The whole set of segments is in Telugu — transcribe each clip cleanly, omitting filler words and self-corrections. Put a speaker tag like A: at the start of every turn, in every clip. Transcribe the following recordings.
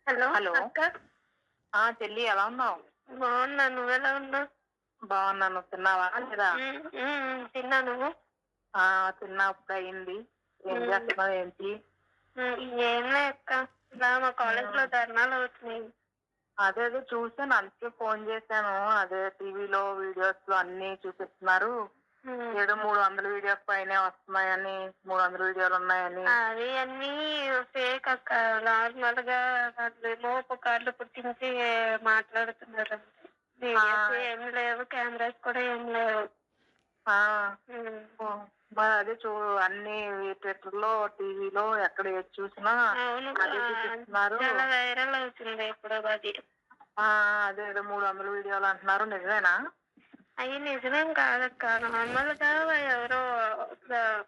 A: Hello
B: hello.
A: అక్క.
B: చెల్లి ఎలా ఉన్నావు?
A: బాగున్నా, నువ్వెలా ఉన్నావు?
B: బాగున్నాను. తిన్నావా లేదా?
A: తిన్నా, నువ్వు?
B: తిన్నా, అప్పుడు అయింది. ఏం
A: ఉమ్,
B: చేస్తున్నావు ఏంటి?
A: ఏం లే అక్క, ఇలా మా కాలేజ్ లో
B: ఉమ్,
A: ధర్నాలు అవుతున్నాయి.
B: అదే అదే చూసాను, అందుకే ఫోన్ చేశాను. అదే టీవీలో వీడియోస్ లో అన్ని చూపిస్తున్నారు.
A: ఉమ్,
B: ఏదో 300 వీడియోస్ పైనే వస్తున్నాయని, 300 వీడియోలు ఉన్నాయని.
A: అవి అన్ని ఫేక్ అక్క. నార్మల్ గా వాళ్ళేమో పుకార్లు పుట్టించి మాట్లాడుతున్నారు. వీడియోస్
B: ఆ,
A: ఏం లేవు, కెమెరాస్ కూడా ఏం లేవు.
B: ఆ,
A: ఉమ్,
B: ఓ, మరి అదే అన్ని ట్విట్టర్ లో, టీవీలో ఎక్కడ ఏది చూసినా
A: అవును.
B: అదే చూపిస్తున్నారు.
A: చాలా వైరల్ అవుతుంది ఇప్పుడు అది.
B: అదే ఏదో 300 వీడియోలు అంటున్నారు, నిజమేనా?
A: అవి నిజమేం కాదక్క. నార్మల్ గా ఎవరో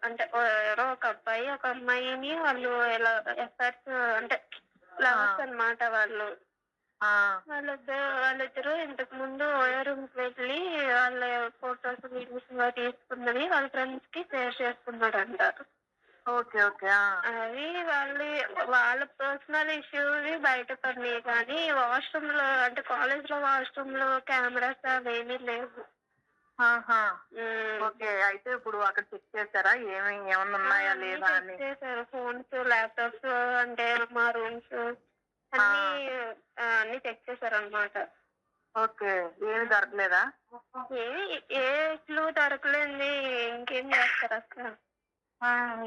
A: అంటే ఎవరో ఒక అబ్బాయి ఒక అమ్మాయిని వాళ్ళు ఇలా ఎఫర్ట్స్ అంటే లవర్స్ అన్నమాట వాళ్ళు.
B: ఆ,
A: వాళ్ళిద్దరు ఇంతకు ముందు ఓయో రూమ్ కి వెళ్ళి వాళ్ళ ఫొటోస్ వీడియోస్ తీసుకున్నవి వాళ్ళ ఫ్రెండ్స్ కి షేర్ చేసుకున్నాడంట.
B: Okay okay.
A: అవి వాళ్ళ పర్సనల్ ఇష్యూస్ బయట పడినాయి, కానీ వాష్రూమ్ లో అంటే కాలేజ్ లో వాష్రూమ్ లో కెమెరాస్ అవేమీ లేవు.
B: ఆహా, ఓకే. అయితే ఇప్పుడు అక్కడ చెక్ చేశారా ఏమన్నా ఉన్నాయా లేదా అని?
A: చెక్ చేశారు. ఫోన్స్, ల్యాప్టాప్స్, అంటే మా రూమ్స్ అన్ని అన్ని చెక్ చేశారు అన్నమాట.
B: ఓకే, ఏమి దొరకలేదా?
A: ఏ క్లూ దొరకలేంది, ఇంకేం చేస్తారు అక్క?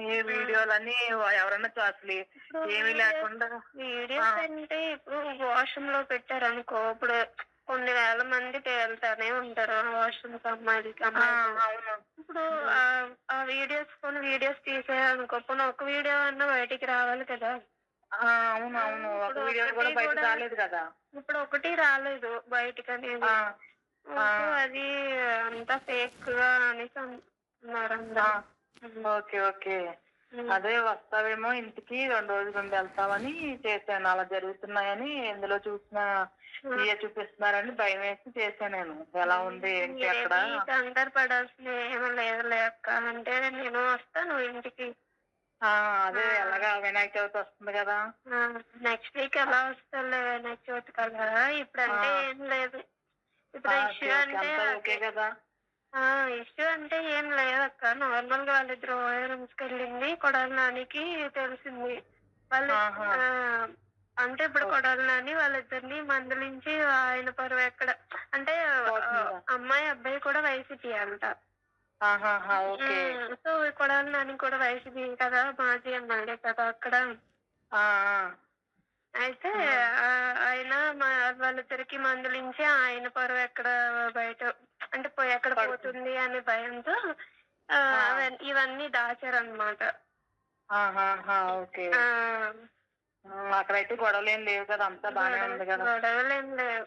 B: ఏ వీడియోలని ఎవరన్నా అసలు ఏమీ లేకుండా
A: వీడియోస్ అంటే ఇప్పుడు వాష్రూమ్ లో పెట్టారు అనుకో, ఇప్పుడు కొన్ని వేల మంది వెళ్తానే ఉంటారు వాష్రూమ్ అమ్మాయిలకి.
B: అవును.
A: ఇప్పుడు ఆ వీడియోస్ తీసేయాలనుకో, ఒక వీడియో అన్నా బయటికి రావాలి కదా.
B: అవును అవును, ఒక వీడియో కూడా బయట రాలేదు కదా.
A: ఇప్పుడు ఒకటి రాలేదు బయటికి అనేది. అది అంతా ఫేక్ గా అనేసి అంటున్నారు అందరూ.
B: Okay okay. అదే వస్తావేమో ఇంటికి 2 రోజులు ఉండి వెళ్తామని చేశాను. అలా జరుగుతున్నాయని ఎందులో చూసినా ఇవే చూపిస్తున్నారని భయం వేసి చేశాను. నేను ఎలా ఉంది ఏంటి అక్కడ?
A: కంగారు పడాల్సిన ఏమీ లేదులే అక్క. అంటే నేను వస్తాను ఇంటికి.
B: అదే ఎలాగా వినాయక చవితి వస్తుంది కదా.
A: నెక్స్ట్ వీక్ ఎలా వస్తాలే వినాయక చవితి కదా. ఇప్పుడంటే ఏం లేదు. ఇప్పుడు ఇష్యూ అంటే
B: ఓకే కదా.
A: ఇష్యూ అంటే ఏం లేదక్క. నార్మల్ గా వాళ్ళిద్దరు రూమ్స్ కి వెళ్ళింది కొడాలి నానికి తెలిసింది. వాళ్ళు అంటే ఇప్పుడు కొడాలి నాని వాళ్ళిద్దరిని మందలించి ఆయన పరువు ఎక్కడ అంటే అమ్మాయి అబ్బాయి కూడా వైసీపీ అంట. సో కొడాలి నాని కూడా వైసీపీ కదా, మాజీ ఎమ్మెల్యే కదా అక్కడ. అయితే ఆయన వాళ్ళిద్దరికి మందలించి ఆయన పరువు ఎక్కడ బయట అంటే ఎక్కడ పోతుంది అనే భయంతో ఇవన్నీ దాచారన్నమాట.
B: ఓకే. అక్కడైతే గొడవలు ఏం లేవు కదా, అంతా బానే ఉంది కదా.
A: గొడవలు ఏం లేవు.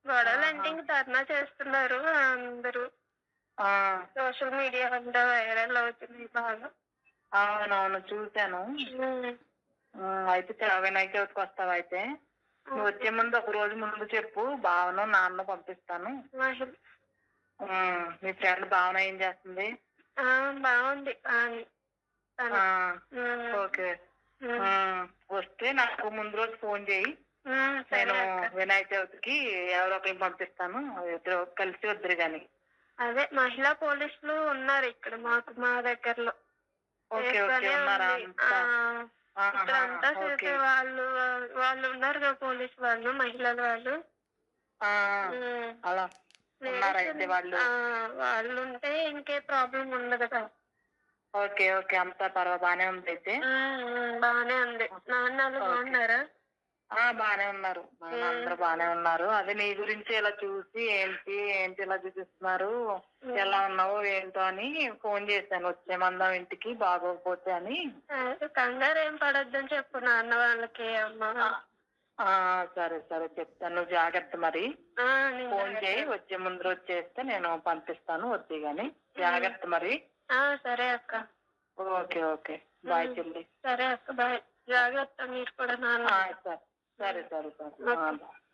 A: గొడవలు అంటే ఇంక ధర్నా చేస్తున్నారు అందరూ. సోషల్ మీడియా అంతా వైరల్ అవుతుంది బాగా.
B: అవునవును చూశాను. అయితే వినాయక చవితికి వస్తావా? అయితే నువ్వు వచ్చే ముందు ఒక రోజు ముందు చెప్పు, భావన నాన్న పంపిస్తాను. మీ ఫ్రెండ్ భావన ఏం చేస్తుంది?
A: బాగుంది.
B: ఓకే. వస్తే నాకు ముందు రోజు ఫోన్ చేయి. నేను వినాయక చవితికి ఎవరో ఒకరిని పంపిస్తాను, ఇద్దరు కలిసి వద్దురు గాని.
A: అదే మహిళా పోలీసులు ఉన్నారు ఇక్కడ మా దగ్గరలో.
B: ఓకే ఓకే, ఉన్నారా?
A: ఇక్కడంతా చేసే వాళ్ళు ఉన్నారు కదా, పోలీసు వాళ్ళు, మహిళల వాళ్ళు.
B: అలా ఉన్నారా అయితే
A: వాళ్ళు ఉంటే ఇంకే ప్రాబ్లం ఉండదు కదా.
B: ఓకే ఓకే, అంతా బానే ఉంది అయితే.
A: బానే ఉంది. నాన్న బాగున్నారా?
B: బానే ఉన్నారు, అందరూ బానే ఉన్నారు. అదే నీ గురించి ఇలా చూసి ఏంటి ఇలా చూపిస్తున్నారు, ఎలా ఉన్నావు ఏంటో అని ఫోన్ చేశాను. వచ్చేమందాం ఇంటికి బాగోకపోతే అని.
A: కంగారు ఏం పడొద్దని చెప్పు నాన్న వాళ్ళకి, అమ్మ.
B: సరే సరే చెప్తాను, నువ్వు జాగ్రత్త. మరి ఫోన్ చేయి, వచ్చే ముందు రోజు చేస్తే నేను పంపిస్తాను, వద్దు గాని. జాగ్రత్త మరి.
A: సరే అక్క.
B: ఓకే ఓకే, బాయ్ చెల్లి.
A: సరే అక్క, బాయ్. జాగ్రత్త మీరు కూడా నాన్న.
B: సరే సరే సరే సరే.